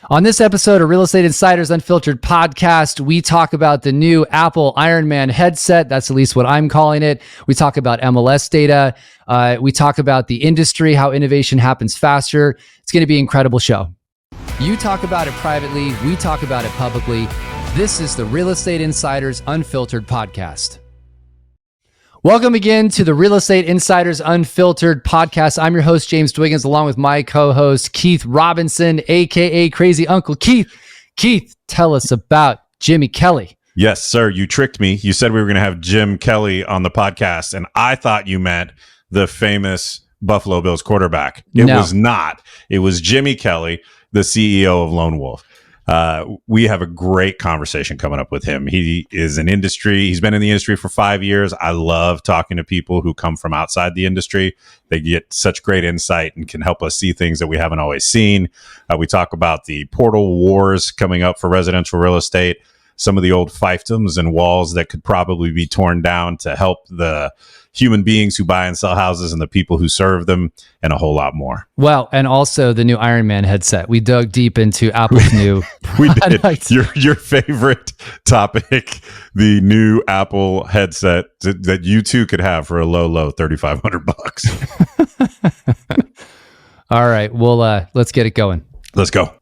On this episode of Real Estate Insiders Unfiltered podcast, we talk about the new Apple Ironman headset. That's at least what I'm calling it. We talk about MLS data. We talk about the industry, how innovation happens faster. It's going to be an incredible show. You talk about it privately. We talk about it publicly. This is the Real Estate Insiders Unfiltered podcast. Welcome again to the Real Estate Insiders Unfiltered podcast. I'm your host, James Dwiggins, along with my co-host, Keith Robinson, aka Crazy Uncle Keith. Keith, tell us about Jimmy Kelly. Yes, sir. You tricked me. You said we were going to have Jim Kelly on the podcast, and I thought you meant the famous Buffalo Bills quarterback. It was not. It was Jimmy Kelly, the CEO of Lone Wolf. We have a great conversation coming up with him. He's been in the industry for 5 years. I love talking to people who come from outside the industry. They get such great insight and can help us see things that we haven't always seen. We talk about the portal wars coming up for residential real estate, some of the old fiefdoms and walls that could probably be torn down to help the human beings who buy and sell houses and the people who serve them, and a whole lot more. Well, and also the new Ironman headset. We dug deep into Apple's new product. We did. Your favorite topic, the new Apple headset that you too could have for a low $3,500. All right. Well, let's get it going. Let's go.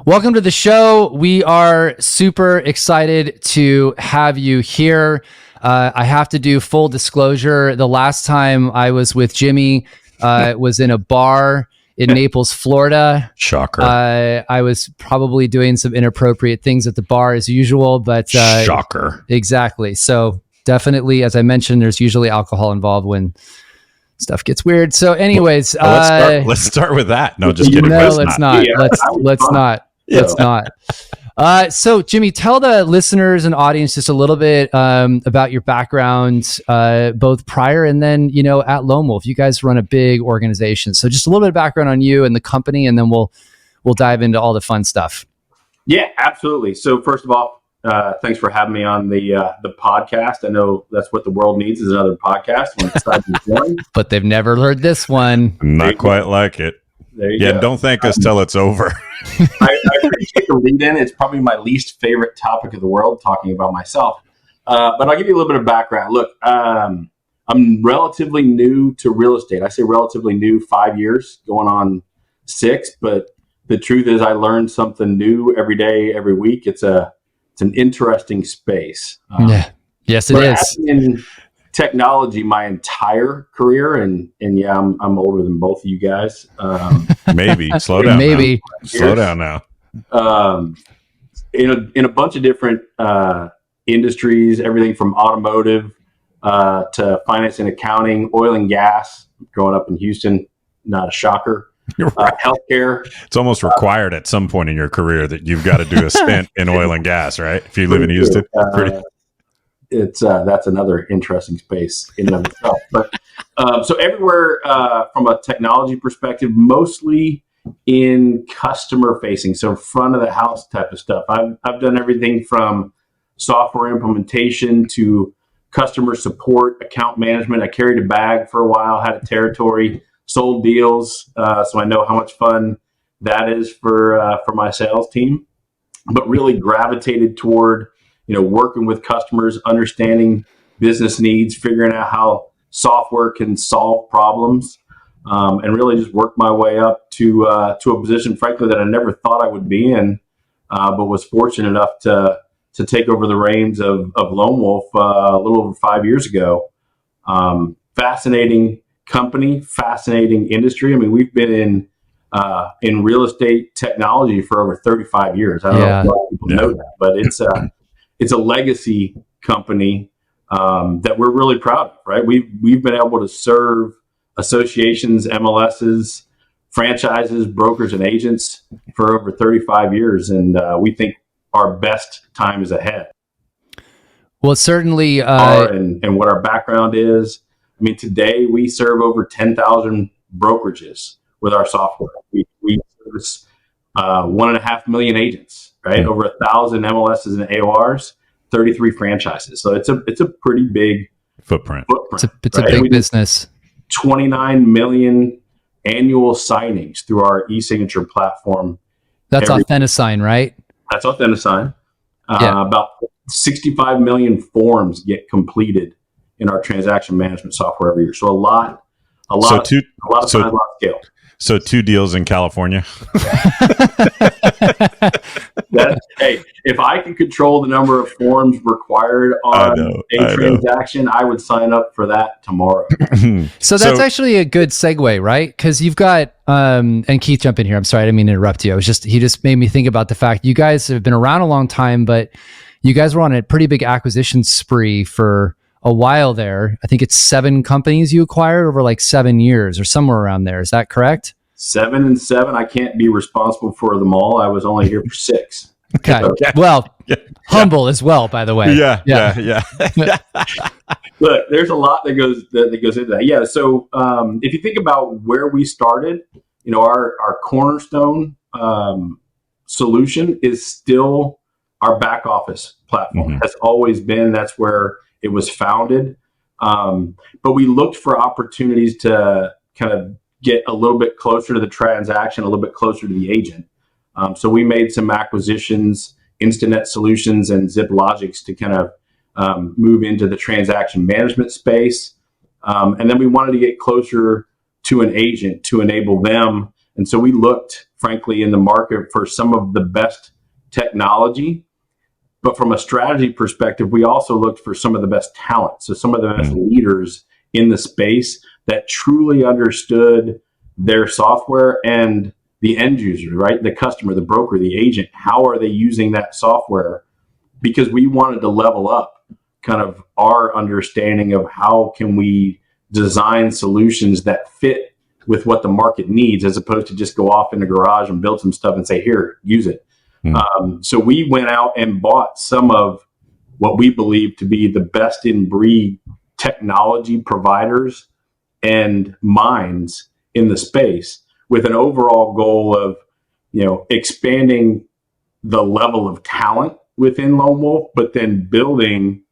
Welcome to the show. We are super excited to have you here. I have to do full disclosure. The last time I was with Jimmy was in a bar in Naples, Florida. Shocker. I was probably doing some inappropriate things at the bar as usual, but shocker. Exactly. So definitely, as I mentioned, there's usually alcohol involved when stuff gets weird. So anyways, let's start with that. No, just kidding. No, let's not. Let's not. Let's not. So, Jimmy, tell the listeners and audience just a little bit about your background, both prior and then, at Lone Wolf. You guys run a big organization. So just a little bit of background on you and the company, and then we'll dive into all the fun stuff. Yeah, absolutely. So first of all, thanks for having me on the podcast. I know that's what the world needs is another podcast. When it's time to join. But they've never heard this one. Not quite like it. There you go. Don't thank us till it's over. I appreciate the lead in. It's probably my least favorite topic of the world, talking about myself. But I'll give you a little bit of background. Look, I'm relatively new to real estate. I say relatively new, 5 years, going on 6. But the truth is I learn something new every day, every week. It's an interesting space. Yes, it is. In technology my entire career, and yeah, I'm older than both of you guys. Maybe slow down. Maybe now. Slow down now. In a bunch of different industries, everything from automotive to finance and accounting, oil and gas. Growing up in Houston, not a shocker. Right. Healthcare. It's almost required at some point in your career that you've got to do a stint in oil and gas, right? If you live in Houston. It's that's another interesting space in and of itself. But so everywhere from a technology perspective, mostly in customer facing, so front of the house type of stuff. I've done everything from software implementation to customer support, account management. I carried a bag for a while, had a territory, sold deals, so I know how much fun that is for my sales team. But really gravitated toward working with customers, understanding business needs, figuring out how software can solve problems, and really just work my way up to a position, frankly, that I never thought I would be in, but was fortunate enough to take over the reins of Lone Wolf a little over 5 years ago. Fascinating company, fascinating industry. I mean, we've been in real estate technology for over 35 years. I don't know if a lot of people know that, but it's a legacy company that we're really proud of, right? We've been able to serve associations, MLSs, franchises, brokers, and agents for over 35 years, and we think our best time is ahead. Well, certainly. And what our background is. I mean, today we serve over 10,000 brokerages with our software. We service 1.5 million agents, right? Over 1,000 MLSs and AORs, 33 franchises. So it's a pretty big footprint. It's a big business. 29 million annual signings through our e-signature platform That's Authentisign, right? That's Authentisign. Yeah. About 65 million forms get completed in our transaction management software every year. So a lot of size, a lot of scale. So 2 deals in California. Hey, if I could control the number of forms required on a transaction, I would sign up for that tomorrow. So that's actually a good segue, right? Because you've got, and Keith, jump in here. I'm sorry, I didn't mean to interrupt you. He just made me think about the fact you guys have been around a long time, but you guys were on a pretty big acquisition spree for a while there. I think it's 7 companies you acquired over like 7 years or somewhere around there. Is that correct? 7 and 7. I can't be responsible for them all. I was only here for 6. Okay. Well, humble as well, by the way. Yeah. Look, there's a lot that goes into that. Yeah. So if you think about where we started, our cornerstone solution is still our back office platform. Has always been. That's where it was founded. But we looked for opportunities to kind of get a little bit closer to the transaction, a little bit closer to the agent. So we made some acquisitions, Instanet Solutions and ZipLogics, to kind of move into the transaction management space. And then we wanted to get closer to an agent to enable them. And so we looked, frankly, in the market for some of the best technology. But from a strategy perspective, we also looked for some of the best talent. So some of the best leaders in the space that truly understood their software and the end user, right? The customer, the broker, the agent. How are they using that software? Because we wanted to level up kind of our understanding of how can we design solutions that fit with what the market needs, as opposed to just go off in the garage and build some stuff and say, here, use it. So we went out and bought some of what we believe to be the best in breed technology providers and minds in the space, with an overall goal of, expanding the level of talent within Lone Wolf, but then building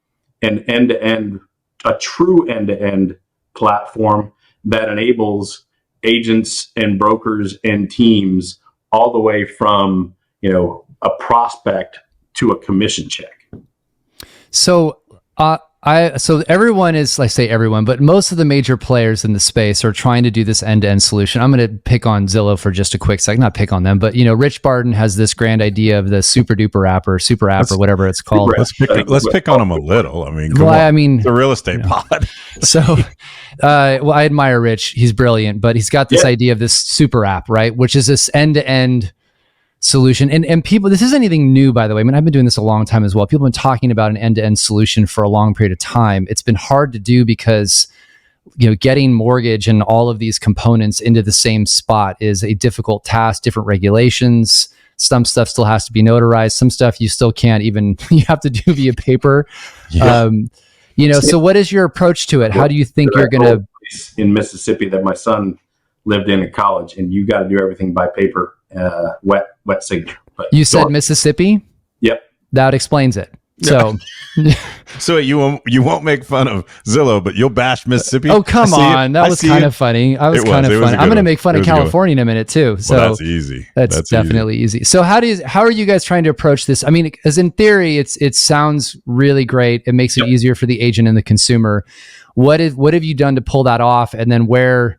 a true end-to-end platform that enables agents and brokers and teams all the way from, a prospect to a commission check. So, so everyone is, I say everyone, but most of the major players in the space are trying to do this end-to-end solution. I'm going to pick on Zillow for just a quick second, not pick on them, but Rich Barton has this grand idea of the super duper app or super app or whatever it's called. Let's pick on him a little. I mean, it's a real estate pod. So, I admire Rich. He's brilliant, but he's got this idea of this super app, right? Which is this end-to-end solution. And people, this isn't anything new, by the way. I mean, I've been doing this a long time as well. People have been talking about an end-to-end solution for a long period of time. It's been hard to do because, getting mortgage and all of these components into the same spot is a difficult task, different regulations. Some stuff still has to be notarized. Some stuff you still can't even, you have to do via paper. So what is your approach to it? How do you think you're going to... In Mississippi that my son lived in college, and you got to do everything by paper. Wet signature. But you said Mississippi? Yep. That explains it. So, so you won't make fun of Zillow, but you'll bash Mississippi. Oh, come on. That was kind of funny. I'm going to make fun of California in a minute too. So that's easy. That's definitely easy. So how are you guys trying to approach this? I mean, as in theory, it sounds really great. It makes it easier for the agent and the consumer. What have you done to pull that off? And then where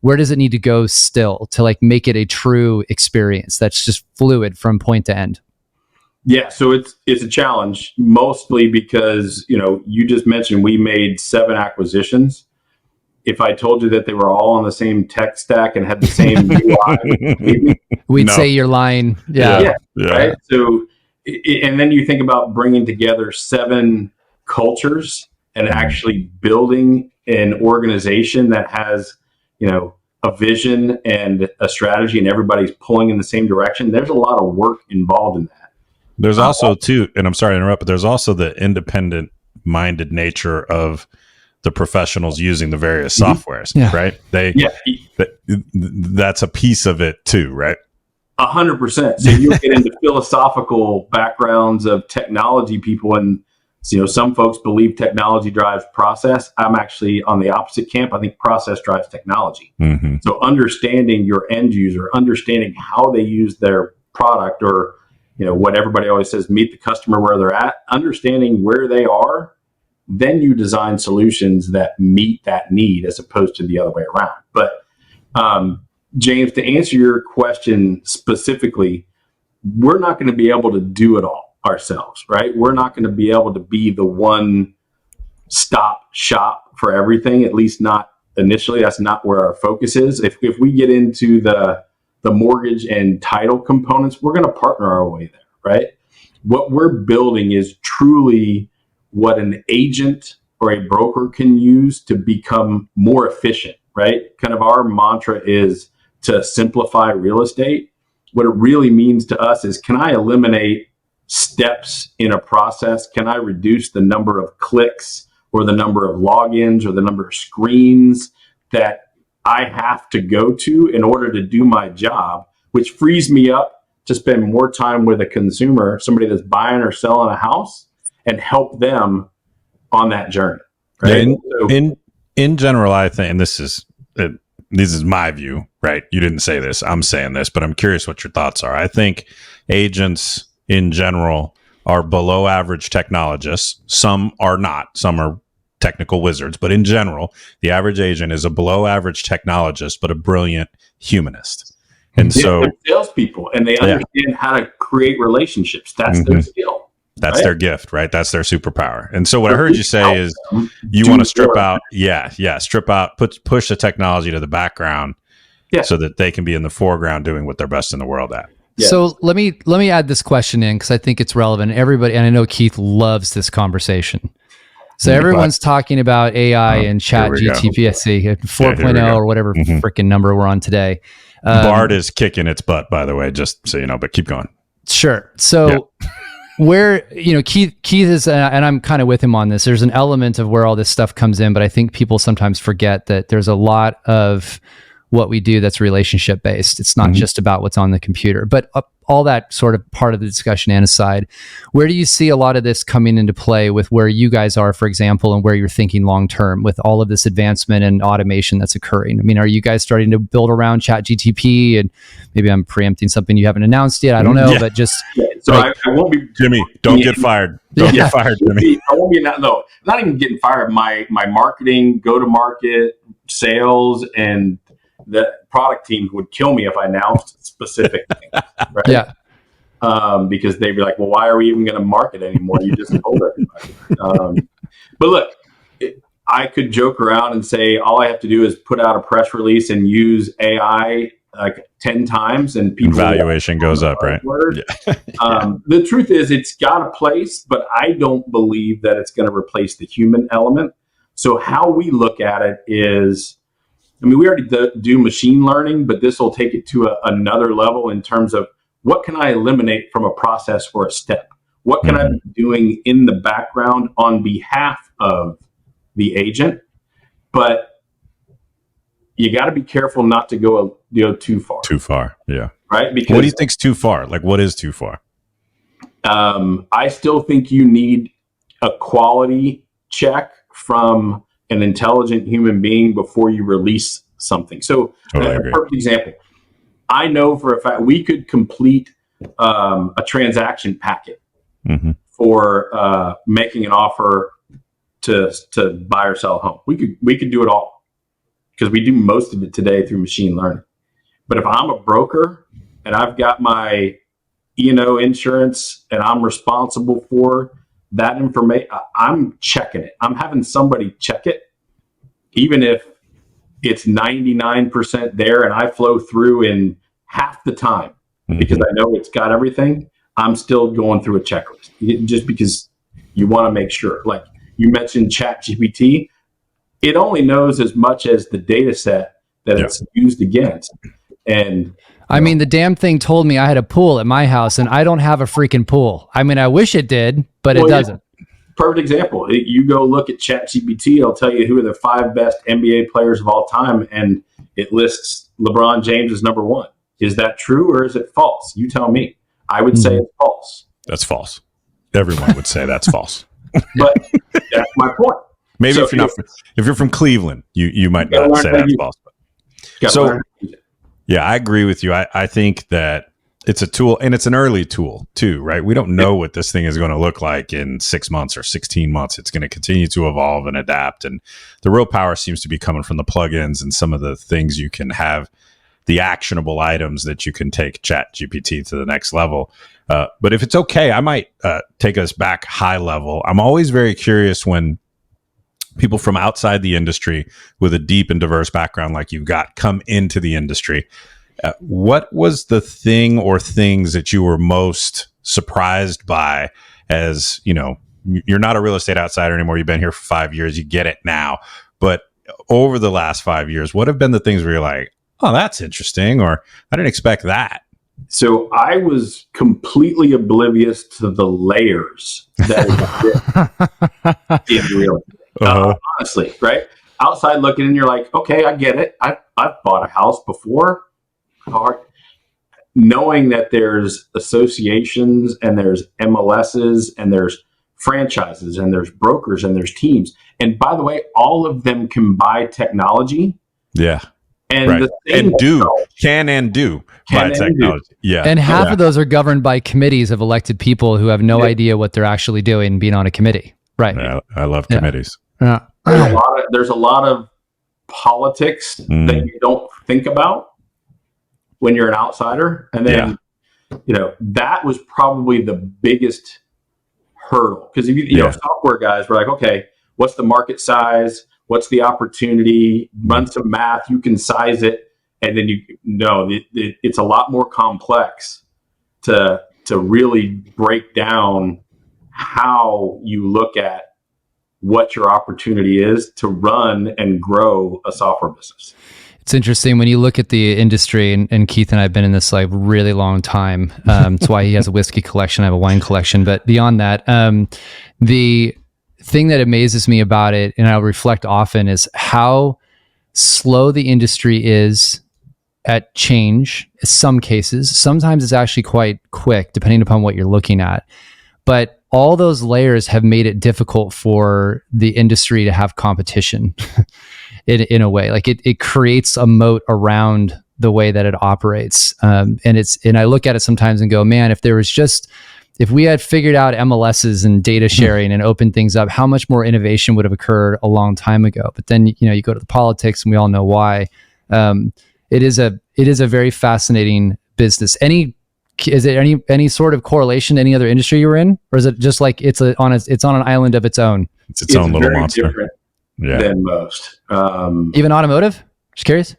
does it need to go still to make it a true experience that's just fluid from point to end? Yeah, so it's a challenge, mostly because, you just mentioned we made 7 acquisitions. If I told you that they were all on the same tech stack and had the same UI, we'd say you're lying. Yeah. Right. So, and then you think about bringing together 7 cultures and actually building an organization that has, a vision and a strategy, and everybody's pulling in the same direction. There's a lot of work involved in that. There's also too, and I'm sorry to interrupt, but there's also the independent minded nature of the professionals using the various softwares, right? That's a piece of it too, right? 100%. So you get into philosophical backgrounds of technology people, and some folks believe technology drives process. I'm actually on the opposite camp. I think process drives technology. So understanding your end user, understanding how they use their product, or what everybody always says, meet the customer where they're at, understanding where they are, then you design solutions that meet that need as opposed to the other way around. But James, to answer your question specifically, we're not going to be able to do it all ourselves, right? We're not going to be able to be the one stop shop for everything, at least not initially. That's not where our focus is. If we get into the mortgage and title components, we're going to partner our way there, right? What we're building is truly what an agent or a broker can use to become more efficient, right? Kind of our mantra is to simplify real estate. What it really means to us is, can I eliminate steps in a process? Can I reduce the number of clicks or the number of logins or the number of screens that I have to go to in order to do my job, which frees me up to spend more time with a consumer, somebody that's buying or selling a house, and help them on that journey. Right? In general, I think, and this is my view, right? You didn't say this, I'm saying this, but I'm curious what your thoughts are. I think agents in general are below average technologists. Some are not. Some are technical wizards. But in general, the average agent is a below average technologist, but a brilliant humanist. And so they're salespeople, and they understand how to create relationships. That's their skill. That's their gift, right? That's their superpower. And so what I heard you say is you want to strip out, strip out, push the technology to the background so that they can be in the foreground doing what they're best in the world at. Yes. So let me add this question in, because I think it's relevant. Everybody, and I know Keith loves this conversation. So everyone's talking about AI and Chat GTP 4.0 or whatever freaking number we're on today. Bard is kicking its butt, by the way, just so you know, but keep going. Sure. So where, Keith is, and I'm kind of with him on this, there's an element of where all this stuff comes in, but I think people sometimes forget that there's a lot of what we do that's relationship based. It's not just about what's on the computer, but all that sort of part of the discussion and aside, where do you see a lot of this coming into play with where you guys are, for example, and where you're thinking long term with all of this advancement and automation that's occurring? I mean, are you guys starting to build around Chat GTP? And maybe I'm preempting something you haven't announced yet. I don't know, but just so I won't be Jimmy. Don't get fired. Don't get fired, Jimmy. I won't be not even getting fired. My marketing, go to market, sales, and the product teams would kill me if I announced specific things, right? Yeah. Because they'd be like, well, why are we even going to market anymore? You just told everybody. But look, I could joke around and say, all I have to do is put out a press release and use AI like 10 times and people valuation goes up, right? The truth is it's got a place, but I don't believe that it's going to replace the human element. So how we look at it is, we already do machine learning, but this will take it to another level in terms of what can I eliminate from a process or a step? What can I be doing in the background on behalf of the agent? But you got to be careful not to go too far. Too far, yeah. Right? Because what do you think's too far? Like, what is too far? I still think you need a quality check from an intelligent human being before you release something. So, a perfect example. I know for a fact we could complete a transaction packet for making an offer to buy or sell a home. We could do it all because we do most of it today through machine learning. But if I'm a broker and I've got my E&O insurance and I'm responsible for that information, I'm checking it. I'm having somebody check it, even if it's 99% there and I flow through in half the time because I know it's got everything. I'm still going through a checklist just because you want to make sure. Like you mentioned Chat GPT, it only knows as much as the data set that it's used against. And I mean, the damn thing told me I had a pool at my house and I don't have a freaking pool. I mean, I wish it did, but it doesn't. Perfect example. You go look at ChatGPT, it'll tell you who are the 5 best NBA players of all time, and it lists LeBron James as number 1. Is that true or is it false? You tell me. I would say it's false. That's false. Everyone would say that's false. But that's my point. Maybe so if you're from Cleveland, you might not say that's false. So, yeah, I agree with you. I think that It's a tool, and it's an early tool too, right? We don't know what this thing is going to look like in 6 months or 16 months. It's going to continue to evolve and adapt. And the real power seems to be coming from the plugins and some of the things you can have, the actionable items that you can take Chat GPT to the next level. But if it's okay, I might take us back high level. I'm always very curious when people from outside the industry with a deep and diverse background like you've got come into the industry. What was the thing or things that you were most surprised by? As you know, you're not a real estate outsider anymore. You've been here for 5 years. You get it now. But over the last 5 years, what have been the things where you're like, oh, that's interesting, or I didn't expect that? So I was completely oblivious to the layers that exist in real estate. Honestly, right? Outside looking in, you're like, okay, I get it. I've bought a house before. Knowing that there's associations and there's MLSs and there's franchises and there's brokers and there's teams. And by the way, all of them can buy technology. Yeah. And right. can do buy technology. Yeah. And half of those are governed by committees of elected people who have no idea what they're actually doing being on a committee. Right. Yeah, I love committees. Yeah. There's a lot of politics that you don't think about when you're an outsider. And then, that was probably the biggest hurdle. Because if you know, software guys were like, okay, what's the market size? What's the opportunity? Run some math, you can size it. And then it's a lot more complex to really break down how you look at what your opportunity is to run and grow a software business. It's interesting when you look at the industry, and Keith and I have been in this like really long time. That's why he has a whiskey collection. I have a wine collection. But beyond that, the thing that amazes me about it, and I'll reflect often, is how slow the industry is at change. In some cases, sometimes it's actually quite quick, depending upon what you're looking at. But all those layers have made it difficult for the industry to have competition. In a way, like it creates a moat around the way that it operates. And I look at it sometimes and go, man, if we had figured out MLSs and data sharing and opened things up, how much more innovation would have occurred a long time ago? But then, you go to the politics and we all know why. It is a very fascinating business. Is there any sort of correlation to any other industry you were in? Or is it just like it's on an island of its own? It's its own little monster. Different than most. Even automotive? Just curious.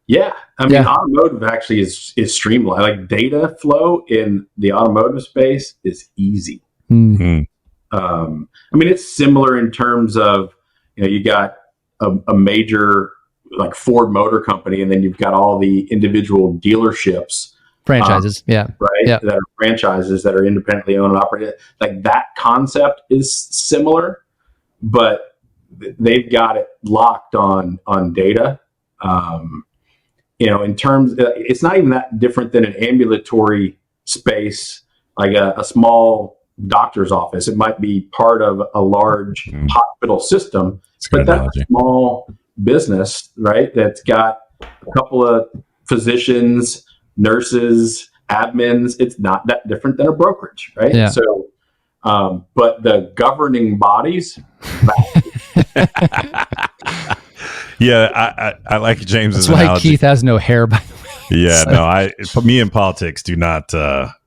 Yeah. Automotive actually is streamlined. Like data flow in the automotive space is easy. Mm-hmm. It's similar in terms of, you got a major like Ford Motor Company, and then you've got all the individual dealerships. Franchises. Right. Yeah. That are franchises that are independently owned and operated. Like that concept is similar, but they've got it locked on data. In terms, it's not even that different than an ambulatory space, like a small doctor's office. It might be part of a large hospital system, but that's a small business, right? That's got a couple of physicians, nurses, admins. It's not that different than a brokerage, right? Yeah. So, but the governing bodies. Yeah, I like James's analogy. That's why Keith has no hair, by the way. Yeah, me and politics do not,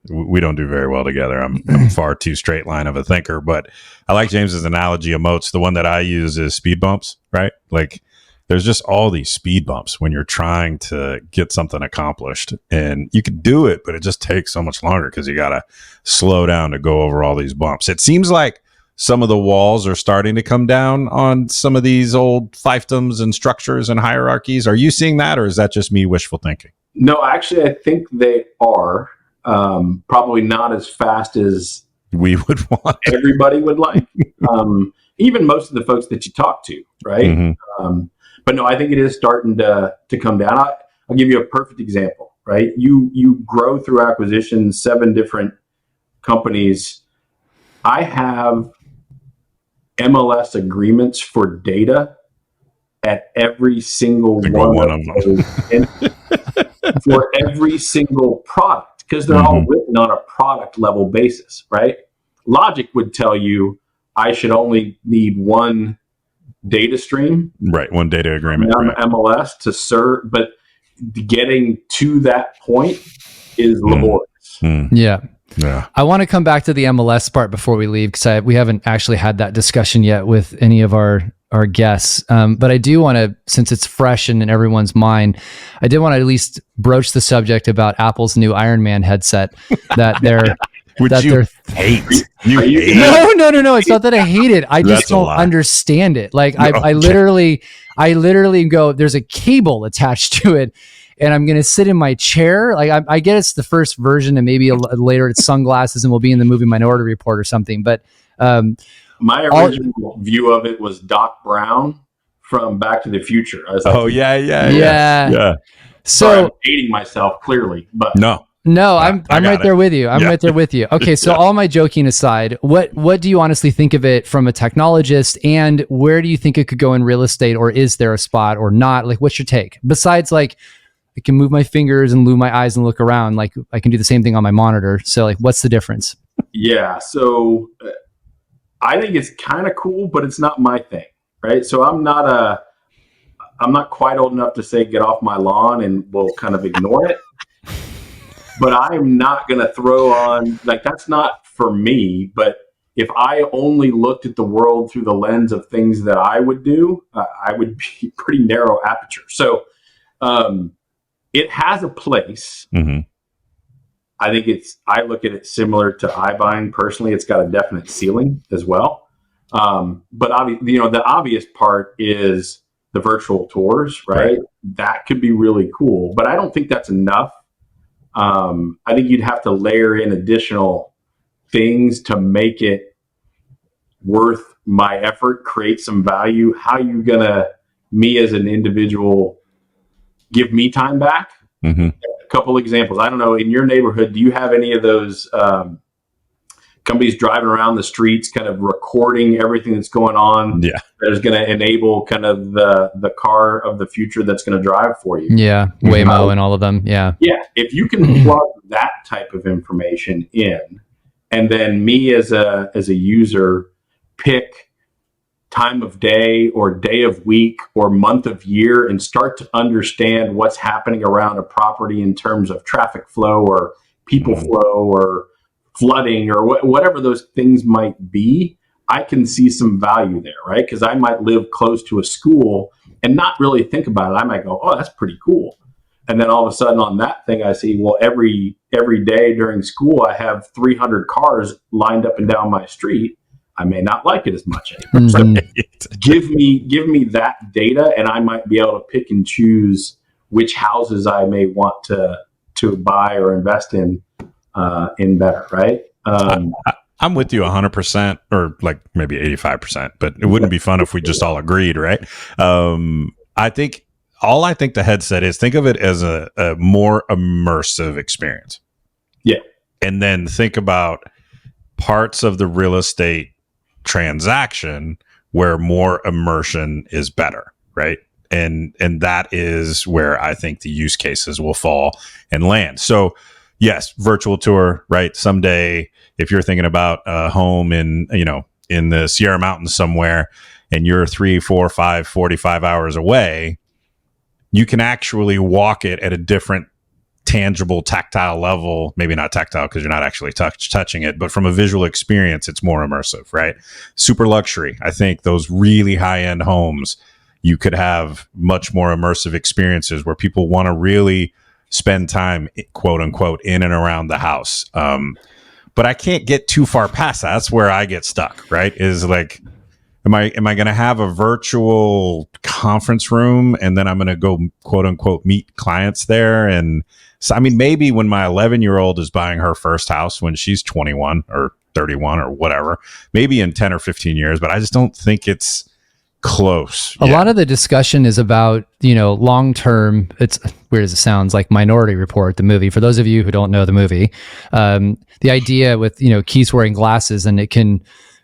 we don't do very well together. I'm far too straight line of a thinker, but I like James's analogy of moats. The one that I use is speed bumps, right? Like there's just all these speed bumps when you're trying to get something accomplished, and you can do it, but it just takes so much longer because you got to slow down to go over all these bumps. It seems like some of the walls are starting to come down on some of these old fiefdoms and structures and hierarchies. Are you seeing that, or is that just me wishful thinking? No, actually, I think they are. Probably not as fast as we would want. Everybody would like. Even most of the folks that you talk to, right? Mm-hmm. But no, I think it is starting to come down. I'll give you a perfect example, right? You grow through acquisitions, 7 different companies. I have MLS agreements for data at every single one of them for every single product, because they're all written on a product level basis, right? Logic would tell you I should only need one data stream, right? One data agreement, right? MLS to serve, but getting to that point is laborious. Yeah. I want to come back to the MLS part before we leave, because we haven't actually had that discussion yet with any of our guests. But I do want to, since it's fresh and in everyone's mind, I did want to at least broach the subject about Apple's new Iron Man headset that they're hate. No. It's not that I hate it. I just don't understand it. Like I literally go, there's a cable attached to it, and I'm going to sit in my chair. Like I get it's the first version, and maybe later it's sunglasses and we'll be in the movie Minority Report or something. But my original view of it was Doc Brown from Back to the Future. I was like, yeah. So I'm dating myself clearly, but no, I'm right there with you. I'm right there with you. Okay, so all my joking aside, what do you honestly think of it from a technologist, and where do you think it could go in real estate, or is there a spot or not? Like, what's your take? Besides, like, I can move my fingers and move my eyes and look around. Like, I can do the same thing on my monitor. So, like, what's the difference? Yeah, so I think it's kind of cool, but it's not my thing, right? So I'm not quite old enough to say get off my lawn and we'll kind of ignore it. But I'm not going to throw on, like, that's not for me. But if I only looked at the world through the lens of things that I would do, I would be pretty narrow aperture. So it has a place. I think I look at it similar to iBuying personally. It's got a definite ceiling as well. But the obvious part is the virtual tours, right? That could be really cool, but I don't think that's enough. I think you'd have to layer in additional things to make it worth my effort, create some value. How are you gonna, me as an individual, give me time back? A couple examples. I don't know, in your neighborhood, do you have any of those companies driving around the streets kind of recording everything that's going on that is going to enable kind of the car of the future that's going to drive for you? Yeah, Waymo and all of them. Yeah. If you can plug that type of information in, and then me as a user pick time of day or day of week or month of year and start to understand what's happening around a property in terms of traffic flow or people flow or flooding or whatever those things might be, I can see some value there, right? Because I might live close to a school and not really think about it. I might go, oh, that's pretty cool. And then all of a sudden on that thing, I see, well, every day during school, I have 300 cars lined up and down my street. I may not like it as much anymore. So give me that data, and I might be able to pick and choose which houses I may want to buy or invest in better, right? I'm with you 100%, or like maybe 85%, but it wouldn't be fun if we just all agreed, right? I think the headset is, think of it as a more immersive experience. Yeah. And then think about parts of the real estate transaction where more immersion is better, right? And that is where I think the use cases will fall and land. So yes, virtual tour, right? Someday, if you're thinking about a home in the Sierra Mountains somewhere, and you're 3, 4, 5, 45 hours away, you can actually walk it at a different tangible, tactile level. Maybe not tactile because you're not actually touching it, but from a visual experience, it's more immersive, right? Super luxury. I think those really high-end homes, you could have much more immersive experiences where people want to really spend time, quote unquote, in and around the house. But I can't get too far past that. That's where I get stuck, right? Is like, am I going to have a virtual conference room and then I'm going to go, quote unquote, meet clients there? And so, I mean, maybe when my 11-year-old is buying her first house when she's 21 or 31 or whatever, maybe in 10 or 15 years, but I just don't think it's close. A lot of the discussion is about, long-term, it's weird as it sounds, like Minority Report, the movie. For those of you who don't know the movie, the idea with, Keith wearing glasses and it can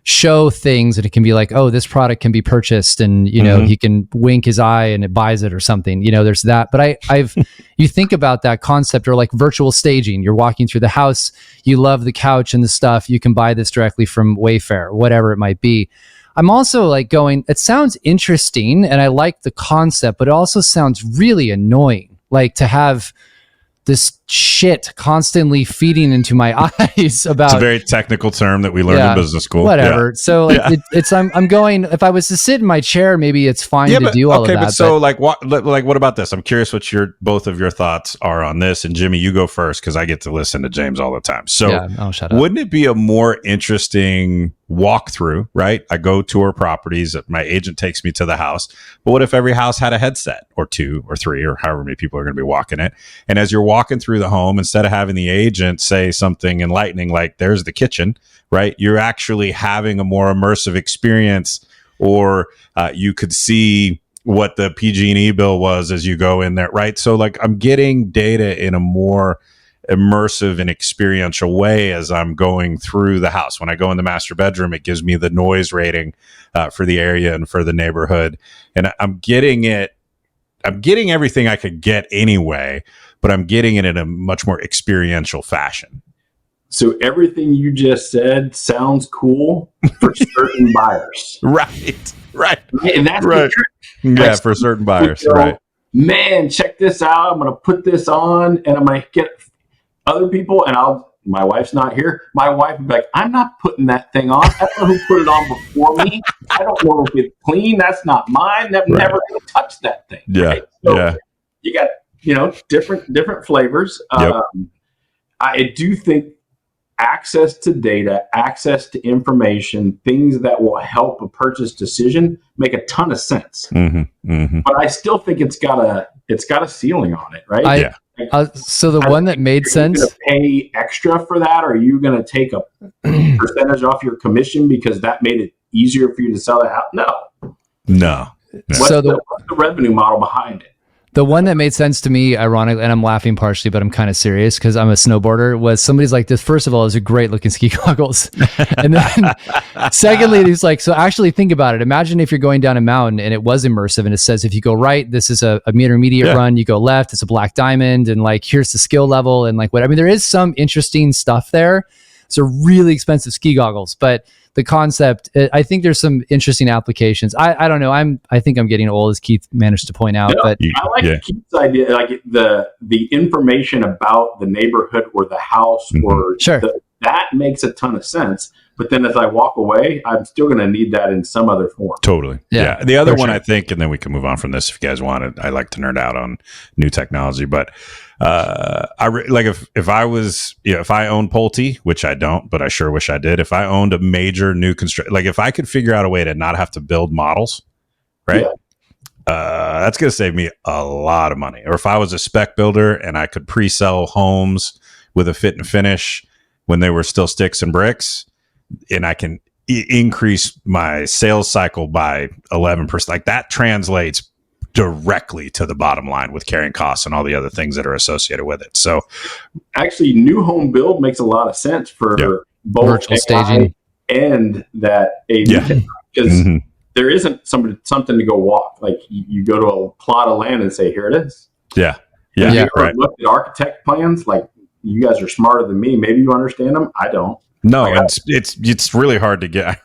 show things, and it can be like, oh, this product can be purchased, and you know, he can wink his eye and it buys it or something. You know, there's that. But I've you think about that concept, or like virtual staging. You're walking through the house, you love the couch and the stuff. You can buy this directly from Wayfair, whatever it might be. I'm also like going, it sounds interesting, and I like the concept, but it also sounds really annoying. Like to have this shit constantly feeding into my eyes about. It's a very technical term that we learned in business school. Whatever. Yeah. So like it's I'm going, if I was to sit in my chair, maybe it's fine to do all of that. But so like what about this? I'm curious what both of your thoughts are on this. And Jimmy, you go first because I get to listen to James all the time. So shut up. Wouldn't it be a more interesting walkthrough, right? I go tour properties, my agent takes me to the house. But what if every house had a headset or 2 or 3 or however many people are going to be walking it? And as you're walking through the home, instead of having the agent say something enlightening like there's the kitchen, right? You're actually having a more immersive experience, or you could see what the PG&E bill was as you go in there, right? So like I'm getting data in a more immersive and experiential way as I'm going through the house. When I go in the master bedroom, it gives me the noise rating for the area and for the neighborhood. And I'm getting everything I could get anyway, but I'm getting it in a much more experiential fashion. So everything you just said sounds cool for certain buyers. Right. And that's right. the trick. Yeah, for certain buyers, right. Man, check this out. I'm going to put this on, and I'm going to get other people, and my wife's not here. My wife would be like, I'm not putting that thing on. I don't know who put it on before me. I don't know if it's clean. That's not mine. Never going to touch that thing. Yeah. Right? So you got, different flavors. Yep. I do think access to data, access to information, things that will help a purchase decision make a ton of sense. But I still think it's got a ceiling on it, right? So the one that made sense. Are you going to pay extra for that? Or are you going to take a percentage off your commission because that made it easier for you to sell it out? No. What's the revenue model behind it? The one that made sense to me, ironically, and I'm laughing partially, but I'm kind of serious because I'm a snowboarder, was somebody's like, this, first of all, is a great looking ski goggles. And then secondly, he's like, so actually think about it. Imagine if you're going down a mountain and it was immersive and it says, if you go right, this is a intermediate run, you go left, it's a black diamond, and like, here's the skill level and like what, I mean, there is some interesting stuff there. So really expensive ski goggles, but the concept, I think there's some interesting applications. I don't know. I think I'm getting old, as Keith managed to point out. But I like Keith's idea, like the information about the neighborhood or the house or that makes a ton of sense. But then as I walk away, I'm still going to need that in some other form. Totally. Yeah. The other one, I think, and then we can move on from this if you guys want it. I like to nerd out on new technology, but if I was, if I owned Pulte, which I don't, but I sure wish I did. If I owned a major new construction, like if I could figure out a way to not have to build models, right? That's going to save me a lot of money. Or if I was a spec builder and I could pre-sell homes with a fit and finish when they were still sticks and bricks, and I can increase my sales cycle by 11%, like that translates directly to the bottom line with carrying costs and all the other things that are associated with it. So actually new home build makes a lot of sense for both virtual staging and that AV because there isn't something to go walk. Like you go to a plot of land and say, here it is. Yeah. You ever looked at architect plans? Like, you guys are smarter than me. Maybe you understand them. I don't. No, it's really hard to get.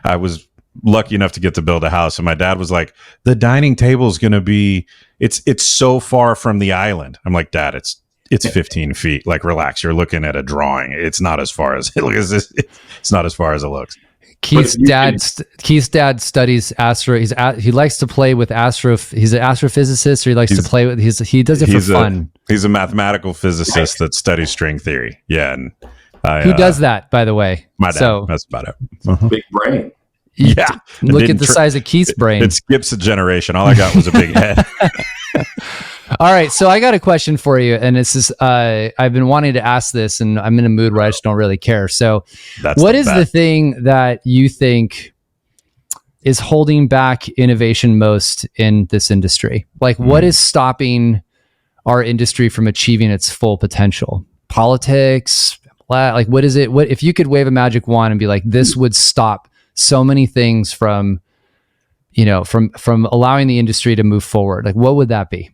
I was lucky enough to get to build a house, and my dad was like, the dining table is going to be, it's so far from the island. I'm like, Dad, it's 15 feet. Like, relax. You're looking at a drawing. It's not as far as it looks. It's not as far as it looks. Keith's dad studies astro. He likes to play with astro. He's an astrophysicist, or he likes to play with. He does it for fun. He's a mathematical physicist that studies string theory. Yeah, and who does that, by the way? My dad. So, that's about it. Big brain. Yeah, look at the size of Keith's brain. It skips a generation. All I got was a big head. All right, so I got a question for you, and this is I've been wanting to ask this, and I'm in a mood where I just don't really care. So, what is the thing that you think is holding back innovation most in this industry? Like, what is stopping our industry from achieving its full potential? Politics, Like, what is it? What if you could wave a magic wand and be like, this would stop so many things from, from allowing the industry to move forward? Like, what would that be?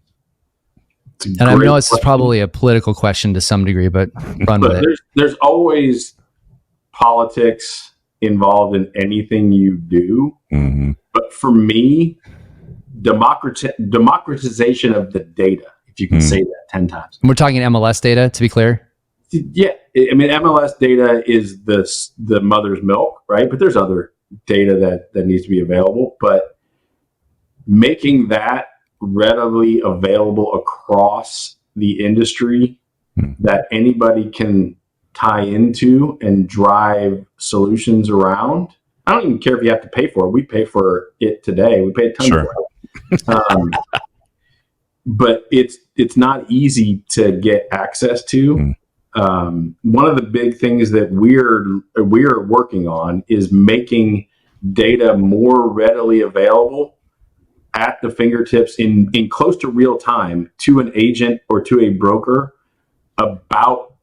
And I know this is probably a political question to some degree, but run with it. There's always politics involved in anything you do. Mm-hmm. But for me, democratization of the data, if you can say that 10 times. And we're talking MLS data, to be clear. Yeah. I mean, MLS data is the mother's milk, right? But there's other data that needs to be available. But making that readily available across the industry that anybody can tie into and drive solutions around. I don't even care if you have to pay for it. We pay for it today. We pay a ton for it. But it's not easy to get access to. One of the big things that we're working on is making data more readily available at the fingertips in close to real time to an agent or to a broker about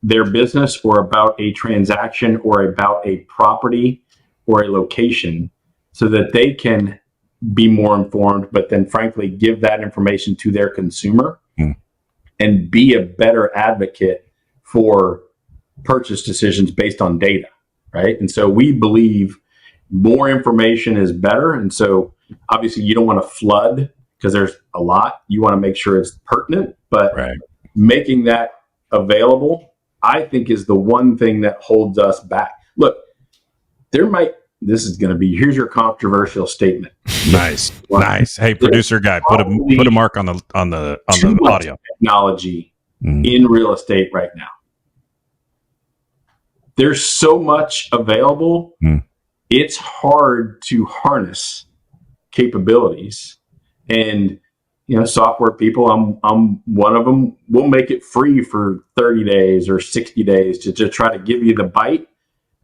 their business or about a transaction or about a property or a location, so that they can be more informed, but then frankly give that information to their consumer and be a better advocate for purchase decisions based on data, right? And so we believe more information is better. And so obviously you don't want to flood because there's a lot. You want to make sure it's pertinent, but making that available, I think, is the one thing that holds us back. Look, this is going to be, here's your controversial statement. Nice. Hey, producer guy, put a mark on the audio. Technology in real estate right now. There's so much available. It's hard to harness capabilities, and software people, I'm one of them, will make it free for 30 days or 60 days to try to give you the bite.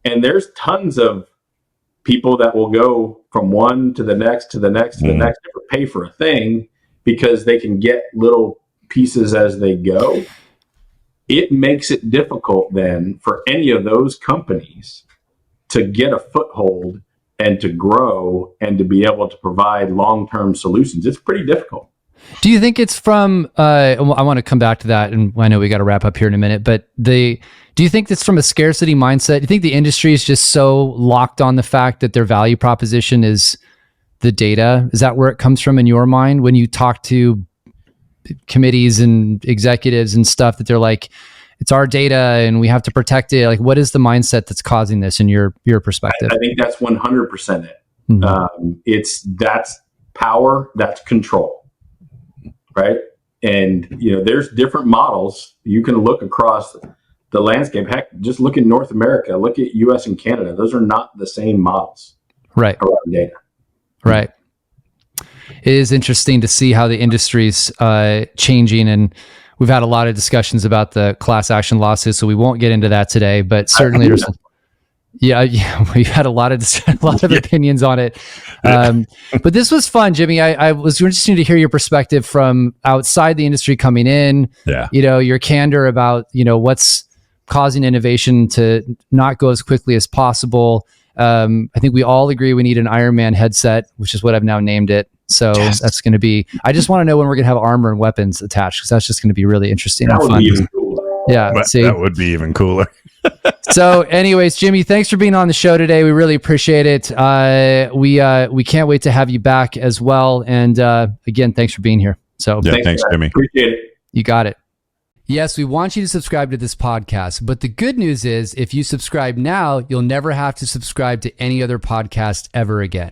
And there's tons of people that will go from one to the next to the next to the next, never pay for a thing because they can get little pieces as they go. It makes it difficult then for any of those companies to get a foothold and to grow and to be able to provide long-term solutions. It's pretty difficult. Do you think it's from, I want to come back to that, and I know we got to wrap up here in a minute, but do you think it's from a scarcity mindset? Do you think the industry is just so locked on the fact that their value proposition is the data? Is that where it comes from in your mind when you talk to committees and executives and stuff, that they're like, it's our data and we have to protect it? Like, what is the mindset that's causing this in your perspective? I think that's 100% it. That's power, that's control. Right. And, there's different models. You can look across the landscape. Heck, just look in North America, look at US and Canada. Those are not the same models. Right. Around data. Right. It is interesting to see how the industry's changing, and we've had a lot of discussions about the class action lawsuit, so we won't get into that today, but certainly we've had a lot of opinions on it. But this was fun, Jimmy. I was interested to hear your perspective from outside the industry coming in. Yeah. Your candor about, what's causing innovation to not go as quickly as possible. I think we all agree we need an Iron Man headset, which is what I've now named it. So that's going to be, I just want to know when we're going to have armor and weapons attached, because that's just going to be really interesting. That would be even cooler. Yeah. That would be even cooler. So anyways, Jimmy, thanks for being on the show today. We really appreciate it. We can't wait to have you back as well. And again, thanks for being here. So thanks Jimmy. Appreciate it. You got it. Yes, we want you to subscribe to this podcast, but the good news is if you subscribe now, you'll never have to subscribe to any other podcast ever again.